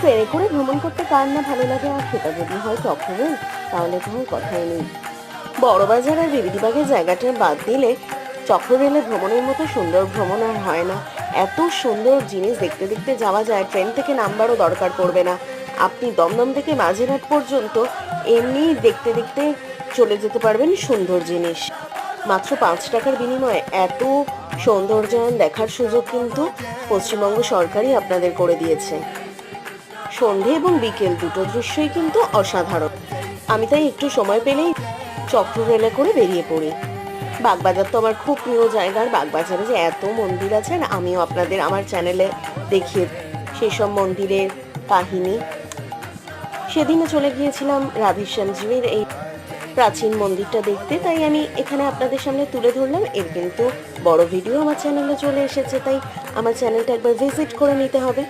ট্রেনে করে ভ্রমণ করতে কার না ভালো লাগে, আর সেটা যদি হয় চক্ররেল, তাহলে তো আর কথাই নেই। বড়বাজার আর বিবিধিবাগের জায়গাটা বাদ দিলে চক্ররেলে ভ্রমণের মতো সুন্দর ভ্রমণ আর হয় না। এত সুন্দর জিনিস দেখতে দেখতে যাওয়া যায়, ট্রেন থেকে নামবারও দরকার পড়বে না। আপনি দমদম থেকে মাঝেরহাট পর্যন্ত এমনি দেখতে দেখতে চলে যেতে পারবেন সুন্দর জিনিস। মাত্র 5 টাকার বিনিময়ে এত সৌন্দর্যায়ন দেখার সুযোগ কিন্তু পশ্চিমবঙ্গ সরকারই আপনাদের করে দিয়েছে। সন্ধে এবং বিকেল দুটো দৃশ্যই কিন্তু অসাধারণ। আমি তাই একটু সময় পেলেই চক্ররেলে করে বেরিয়ে পড়ি। বাগবাজার তো আমার খুব প্রিয় জায়গা, আর বাগবাজারে যে এত মন্দির আছে, আর আমিও আপনাদের আমার চ্যানেলে দেখিয়ে সেসব মন্দিরের কাহিনী। সেদিনে চলে গিয়েছিলাম রাধেশ্যামজির এই প্রাচীন মন্দিরটা দেখতে, তাই আমি এখানে আপনাদের সামনে তুলে ধরলাম। এর কিন্তু বড় ভিডিও আমার চ্যানেলে চলে এসেছে, তাই আমার চ্যানেলটা একবার ভিজিট করে নিতে হবে।